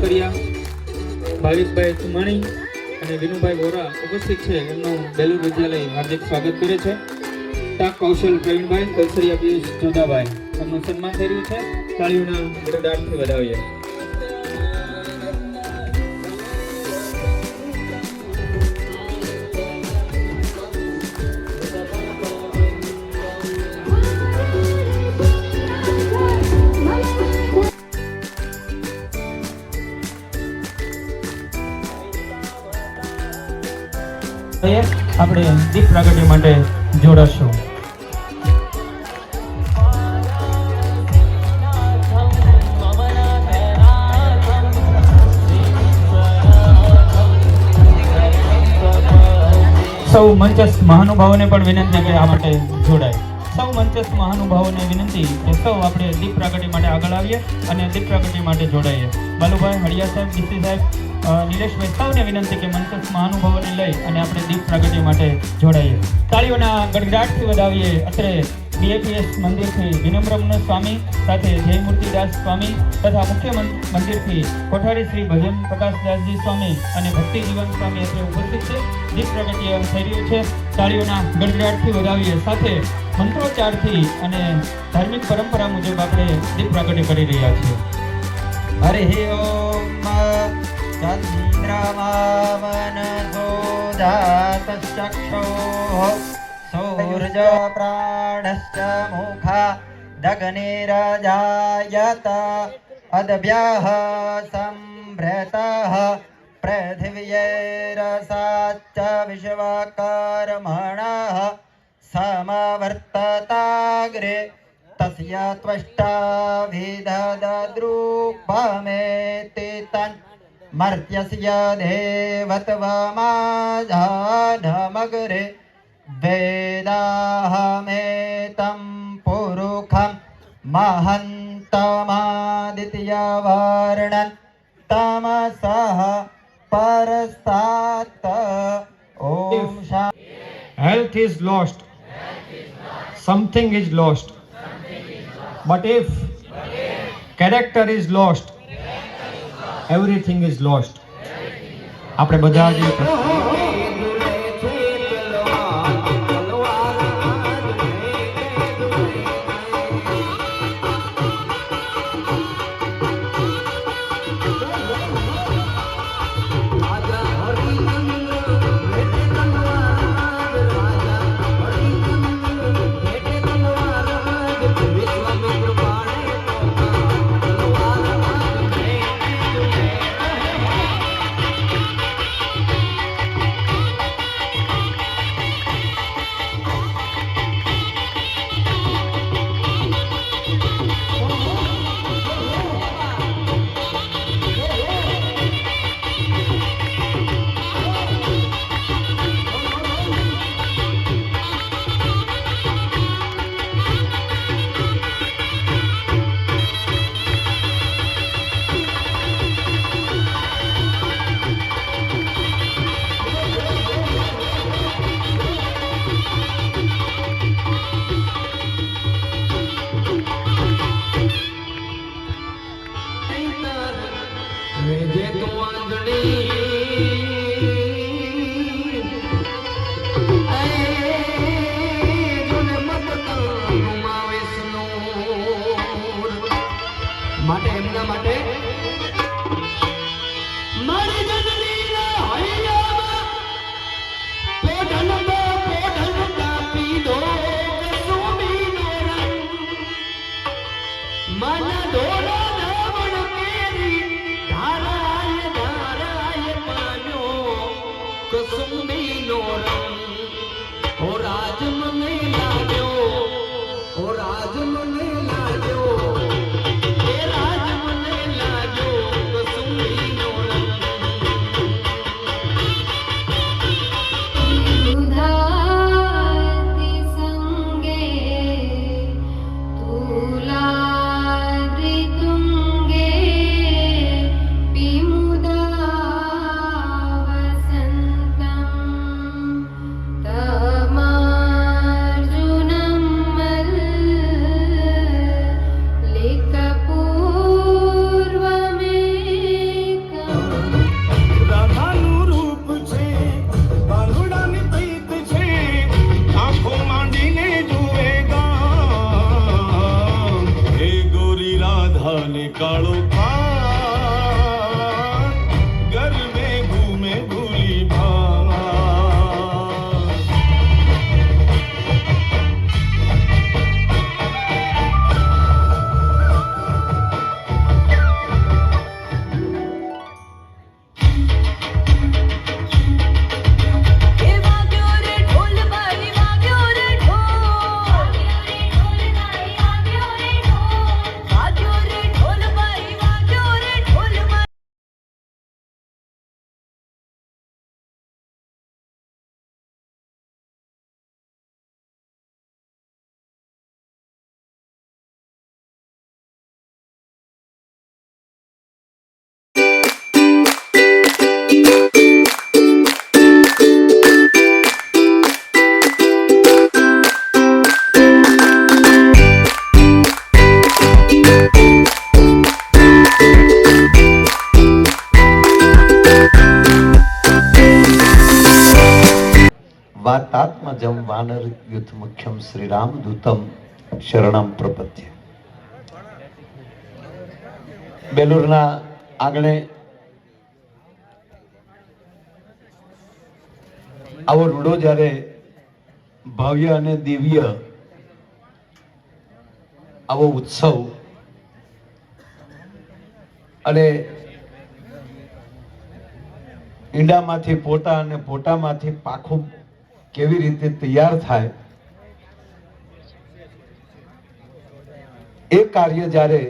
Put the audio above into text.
વેકરિયા, ભાવિકભાઈ ચુમાણી અને વિનુભાઈ વોરા ઉપસ્થિત છે. એમનું બેલુર વિદ્યાલય હાર્દિક સ્વાગત કરે છે. ટાક કૌશલ પ્રવીણભાઈ, કલસરિયા પિયુષ જોધાભાઈ, એમનું સન્માન થઈ રહ્યું છે. તાળીઓના ગડગડાટથી વધાવીએ. આપણે દીપ પ્રાગટ્ય માટે જોડાશું. સૌ મંચસ્થ મહાનુભાવોને પણ વિનંતી કે આ માટે જોડાય. સૌ મંચસ્થ મહાનુભાવોને વિનંતી કે સૌ આપણે દીપ પ્રાગટ્ય માટે આગળ આવીએ અને દીપ પ્રાગટ્ય માટે જોડાઈએ. બાલુભાઈ, હળિયા સાહેબ, ડીસી સાહેબ, નિલેશભાઈ, સૌને વિનંતી કે મંચસ્થ મહાનુભાવોને લઈ અને આપણે દીપ પ્રાગટ્ય માટે જોડાઈએ. તાળીઓના ગડગડાટથી વધાવીએ. અત્રે બીએપીએસ મંદિરથી વિનમ્રમન સ્વામી સાથે જયમૂર્તિદાસ સ્વામી તથા મુખ્ય મંદિરથી કોઠારી શ્રી ભજન પ્રકાશદાસજી સ્વામી અને ભક્તિ જીવન સ્વામી અત્રે ઉપસ્થિત છે. દીપ પ્રાગટ્ય થઈ રહ્યું છે. તાળીઓના ગડગડાટથી વધાવીએ. સાથે મંત્રોચ્ચારથી અને ધાર્મિક પરંપરા મુજબ આપણે દીપ પ્રાગટ્ય કરી રહ્યા છીએ. હરિ ઓમ ચંદ્રમાવનસોજાતશ્ચક્ષોઃ સૌર્ય પ્રાણશ્ચ મુખા દગ્નિરજાયત અદભ્યઃ સંભ્રતઃ પૃથિવ્યૈરસાચ્ચ વિશ્વકર્મણઃ સમવર્તતાગ્રે તસ્ય ત્વષ્ટા વિદદદ્રુપમેતિ તન મર્ત્યસ્ય દેવત્વમાજાનમગ્રે વેદાહમેतं પુરુષં મહन्तમાદિત્યવર્ણન તમસઃ પરસ્તાત ઓમ શાંતિ. Health is lost, something is lost. But if character is lost, everything is lost. આપણે બધા જ માટે એમના માટે મારી જનનીના હૈયામાં પોઢન કાપી દો સુમીનો રંગ મન દોરા નાવણ કેરી ધારાય પાનો વાતાત્મજમ વાનર યુથ મુખ્યમ શ્રી રામદૂતમ શરણમ પ્રપદ્ય. બેલુરના આંગણે આવો રૂડો જ્યારે ભવ્ય અને દિવ્ય આવો ઉત્સવ અને ઈંડામાંથી પોટા અને પોટામાંથી પાખું કેવી રીતે તૈયાર થાય એ કાર્ય જ્યારે